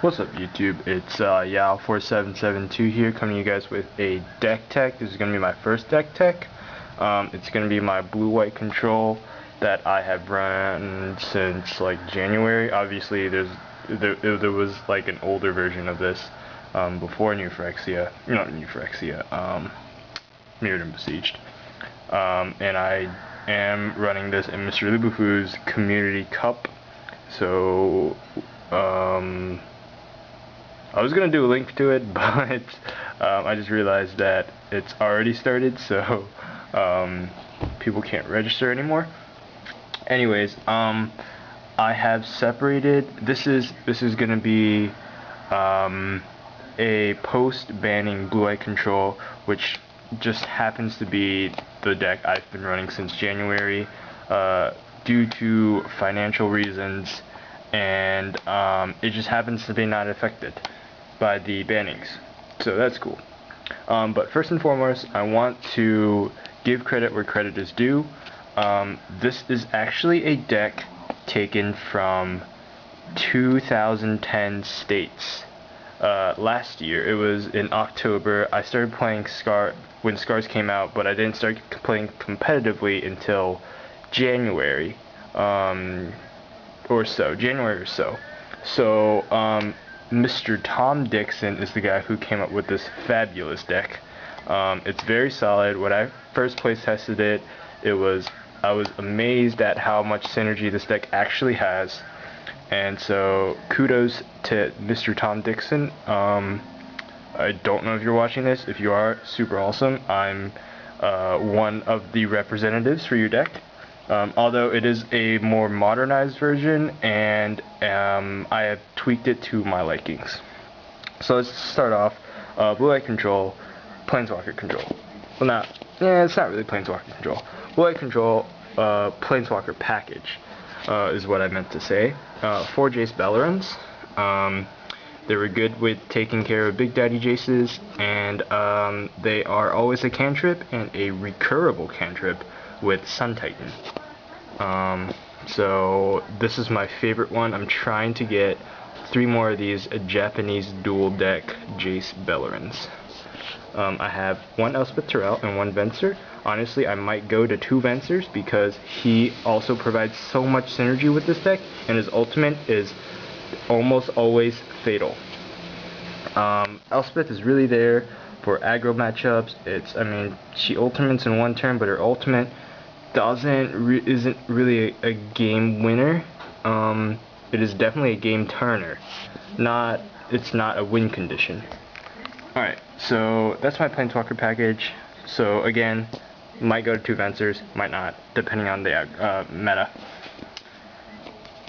What's up YouTube, it's Yao4772 here, coming to you guys with a deck tech. This is going to be my first deck tech. It's going to be my blue-white control that I have run since like January. Obviously there was like an older version of this before Mirrored and Besieged. And I am running this in Mr. Lubufu's Community Cup. So I was gonna do a link to it, but I just realized that it's already started, so people can't register anymore. Anyways, I have separated. This is gonna be a post-banning blue-eye control, which just happens to be the deck I've been running since January due to financial reasons, and it just happens to be not affected by the bannings, so that's cool. But first and foremost, I want to give credit where credit is due. This is actually a deck taken from 2010 states. Last year, it was in October. I started playing when Scars came out, but I didn't start playing competitively until January or so. So Mr. Tom Dixon is the guy who came up with this fabulous deck. It's very solid. When I first place tested it, I was amazed at how much synergy this deck actually has. And so kudos to Mr. Tom Dixon. I don't know if you're watching this. If you are, super awesome. I'm one of the representatives for your deck. Although it is a more modernized version, and I have tweaked it to my likings. So let's start off. Blue-eye control, Planeswalker control. Well, it's not really Planeswalker control. Blue-eye control, Planeswalker package is what I meant to say. 4 Jace Bellerins. They were good with taking care of Big Daddy Jaces, and they are always a cantrip and a recurable cantrip with Sun Titan. So this is my favorite one. I'm trying to get 3 more of these Japanese dual deck Jace Bellerins. I have 1 Elspeth Tirel and 1 Venser. Honestly, I might go to 2 Vensers because he also provides so much synergy with this deck, and his ultimate is almost always fatal. Elspeth is really there for aggro matchups. She ultimates in 1 turn, but her ultimate isn't really a game winner. It is definitely a game turner. It's not a win condition. Alright, so that's my Planeswalker package. So again, might go to 2 Vensers, might not, depending on the meta.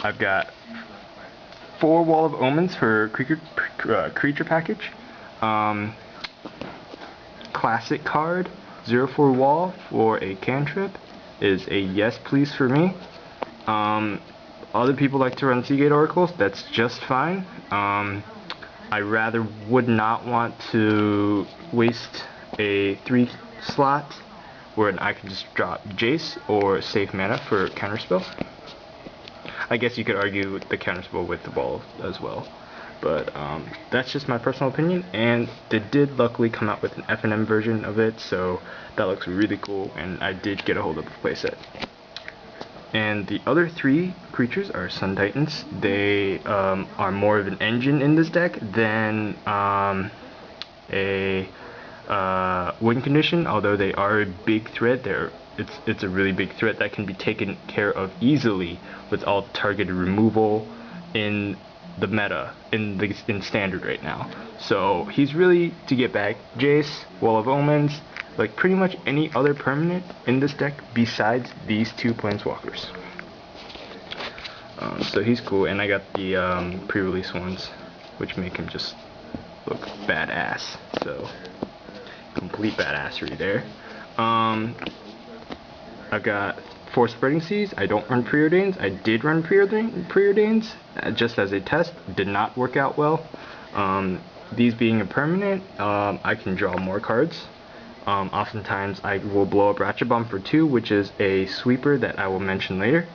I've got 4 Wall of Omens for creature package. Classic card, 0/4 Wall for a cantrip is a yes please for me. Other people like to run Seagate Oracles, that's just fine. I rather would not want to waste a 3 slot where I can just drop Jace or save mana for counterspell. I guess you could argue the counterspell with the ball as well, but that's just my personal opinion, and they did luckily come out with an F&M version of it, so that looks really cool, and I did get a hold of the playset. And the other 3 creatures are Sun Titans. They are more of an engine in this deck than a win condition, although they are a big threat. It's a really big threat that can be taken care of easily with all targeted removal in the meta, in standard right now. So he's really to get back. Jace, Wall of Omens, like pretty much any other permanent in this deck besides these 2 Planeswalkers. So he's cool, and I got the pre-release ones, which make him just look badass. So complete badassery there. I've got 4 Spreading Seas. I don't run Preordains. I did run Preordains just as a test. Did not work out well. These being a permanent, I can draw more cards. Oftentimes I will blow up Ratchet Bomb for 2, which is a sweeper that I will mention later,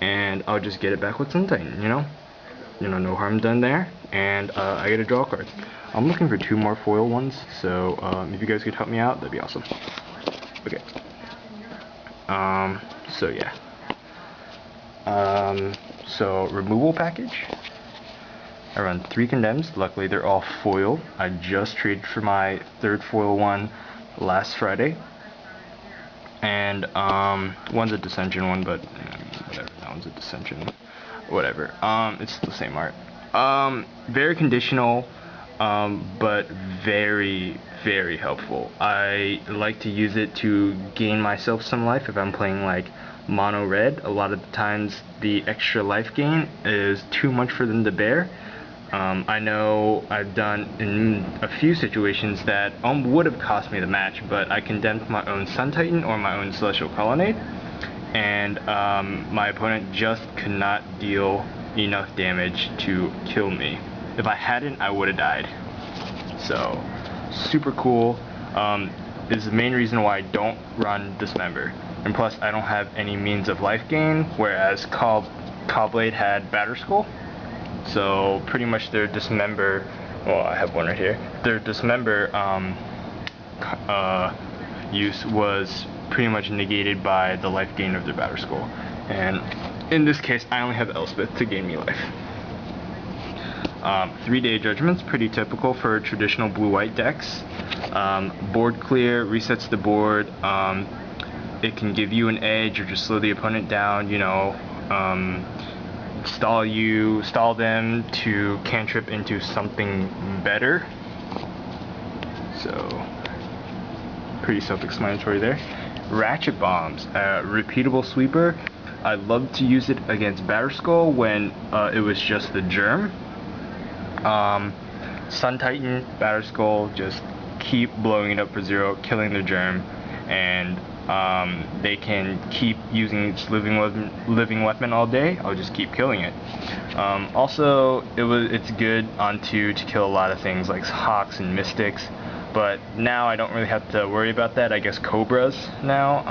and I'll just get it back with Sun Titan, no harm done there. and I get to draw a card. I'm looking for 2 more foil ones, so if you guys could help me out, that'd be awesome. Okay. So yeah. So removal package. I run 3 condemns. Luckily they're all foil. I just traded for my 3rd foil one last Friday. And one's a dissension one, but whatever, that one's a dissension. Whatever. It's the same art. Very conditional, but very, very helpful. I like to use it to gain myself some life if I'm playing like mono red. A lot of the times the extra life gain is too much for them to bear. I know I've done in a few situations that would have cost me the match, but I condemned my own Sun Titan or my own Celestial Colonnade, and my opponent just could not deal enough damage to kill me. If I hadn't, I would have died. So, super cool. This is the main reason why I don't run Dismember. And plus, I don't have any means of life gain, whereas Cawblade had Batterskull. So pretty much their Dismember, well, I have one right here, their Dismember use was pretty much negated by the life gain of their Batterskull. And in this case, I only have Elspeth to gain me life. 3-day judgments, pretty typical for traditional blue-white decks. Board clear, resets the board. It can give you an edge or just slow the opponent down, you know. Stall them to cantrip into something better. So, pretty self-explanatory there. Ratchet Bombs, repeatable sweeper. I love to use it against Batterskull when it was just the germ. Sun Titan, Batterskull, just keep blowing it up for 0, killing the germ, and they can keep using its living weapon all day. I'll just keep killing it. Also, it's good on 2 to kill a lot of things like Hawks and Mystics, but now I don't really have to worry about that. I guess Cobras now.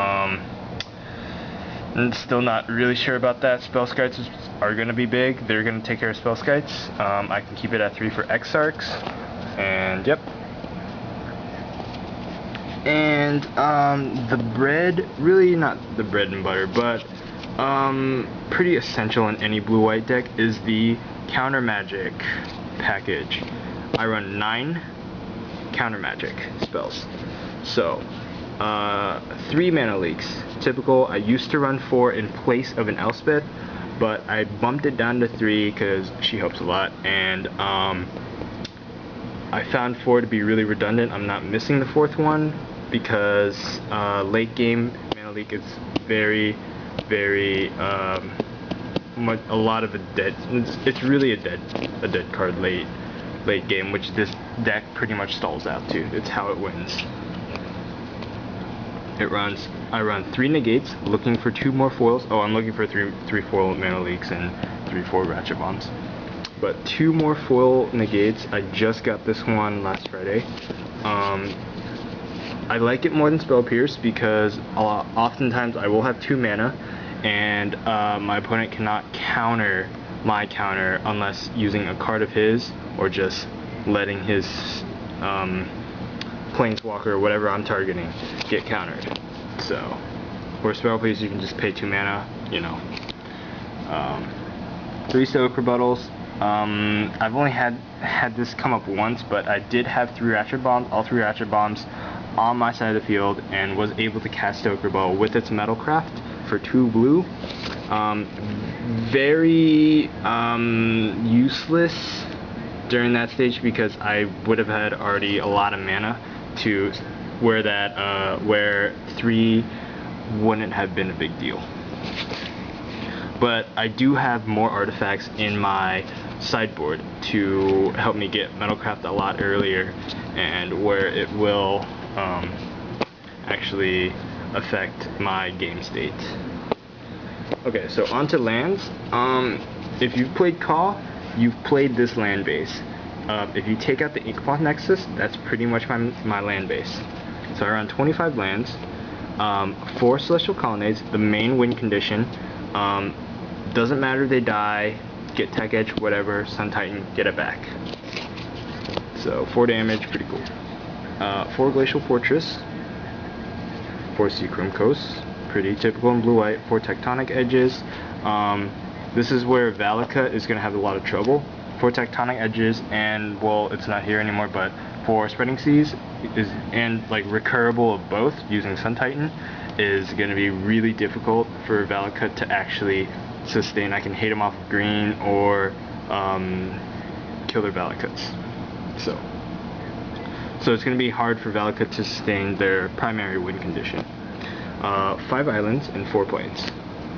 I'm still not really sure about that. Spellskites are going to be big. They're going to take care of Spellskites. I can keep it at 3 for Exarchs, and yep. And the bread, really not the bread and butter, but pretty essential in any blue-white deck is the counter magic package. I run 9 counter magic spells. So 3 mana leaks, typical. I used to run 4 in place of an Elspeth, but I bumped it down to 3 because she helps a lot, and I found 4 to be really redundant. I'm not missing the 4th one because late game mana leak is very, very a lot of a dead. It's really a dead card late game, which this deck pretty much stalls out to. It's how it wins. I run 3 negates, looking for 2 more foils. Oh, I'm looking for 3 foil mana leaks and 3 Ratchet Bombs. But 2 more foil negates. I just got this one last Friday. I like it more than Spell Pierce because oftentimes I will have 2 mana, and my opponent cannot counter my counter unless using a card of his or just letting his Planeswalker or whatever I'm targeting get countered. So, for Spell Pierce you can just pay 2 mana, you know. 3 Stoic Rebuttals. I've only had this come up once, but I did have 3 Ratchet Bombs, all 3 Ratchet Bombs on my side of the field, and was able to cast Stoic Rebuttal with its Metalcraft for 2 blue. Very useless during that stage because I would have had already a lot of mana to where 3 wouldn't have been a big deal. But I do have more artifacts in my sideboard to help me get Metalcraft a lot earlier, and where it will actually affect my game state. Okay, so on to lands. If you've played Caw, you've played this land base. If you take out the Inkmoth Nexus, that's pretty much my land base. So I run 25 lands, 4 Celestial Colonnades, the main win condition. Doesn't matter if they die, get tech edge, whatever, Sun Titan, get it back. So 4 damage, pretty cool. 4 Glacial Fortress, 4 Seachrome Coasts, pretty typical in blue-white, 4 Tectonic Edges. This is where Valakut is going to have a lot of trouble. 4 Tectonic Edges, and well, it's not here anymore, but 4 Spreading Seas is, and like recurable of both using Sun Titan, is going to be really difficult for Valakut to actually sustain. I can hate him off of green or kill their Valakuts. So it's going to be hard for Valakut to sustain their primary win condition. 5 islands and 4 plains.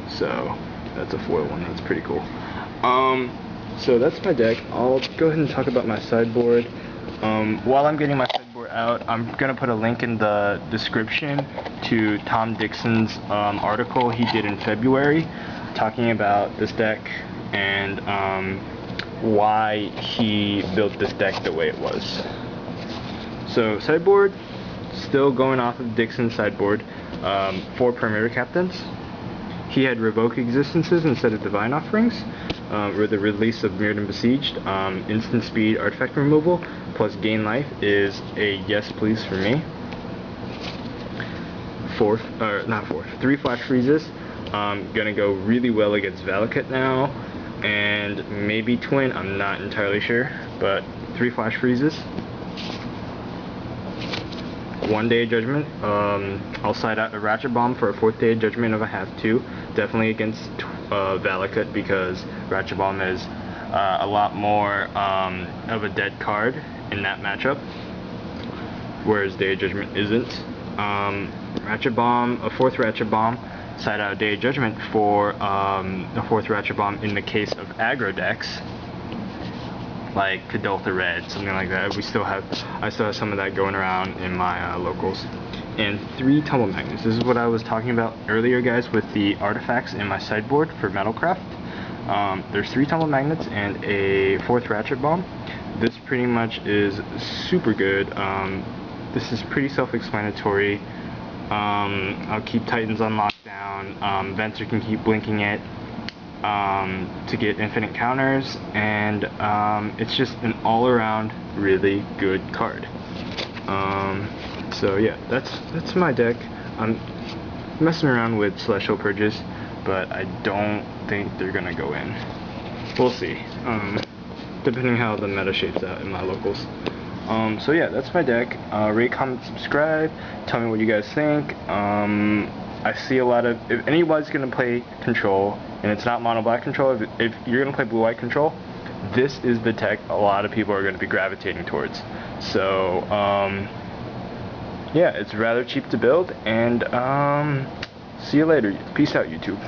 So that's a foil one. That's pretty cool. So that's my deck. I'll go ahead and talk about my sideboard. While I'm getting my sideboard out, I'm going to put a link in the description to Tom Dixon's article he did in February talking about this deck and why he built this deck the way it was. So sideboard, still going off of Dixon's sideboard, 4 Premier Captains. He had Revoke Existences instead of Divine Offerings, with the release of Mirrored and Besieged. Instant speed artifact removal plus gain life is a yes please for me. 3 Flash Freezes, gonna go really well against Valakut now, and maybe Twin, I'm not entirely sure, but 3 Flash Freezes. 1 Day of Judgment. I'll side out a Ratchet Bomb for a 4th Day of Judgment if I have to. Definitely against Valakut, because Ratchet Bomb is a lot more of a dead card in that matchup, whereas Day of Judgment isn't. Ratchet Bomb, a 4th Ratchet Bomb, side out a Day of Judgment for a 4th Ratchet Bomb in the case of aggro decks, like Kadoltha Red, something like that. I still have some of that going around in my locals. And 3 Tumble Magnets. This is what I was talking about earlier, guys, with the artifacts in my sideboard for Metalcraft. There's 3 Tumble Magnets and a 4th Ratchet Bomb. This pretty much is super good. This is pretty self-explanatory. I'll keep Titans on lockdown. Venser can keep blinking it to get infinite counters, and it's just an all-around really good card. So yeah, that's my deck. I'm messing around with Celestial Purges, but I don't think they're gonna go in. We'll see, depending how the meta shapes out in my locals. So yeah, that's my deck. Rate, comment, subscribe. Tell me what you guys think. I see a lot of, if anybody's gonna play Control, and it's not mono black Control, if you're gonna play blue white Control, this is the deck a lot of people are gonna be gravitating towards. So yeah, it's rather cheap to build, and see you later. Peace out, YouTube.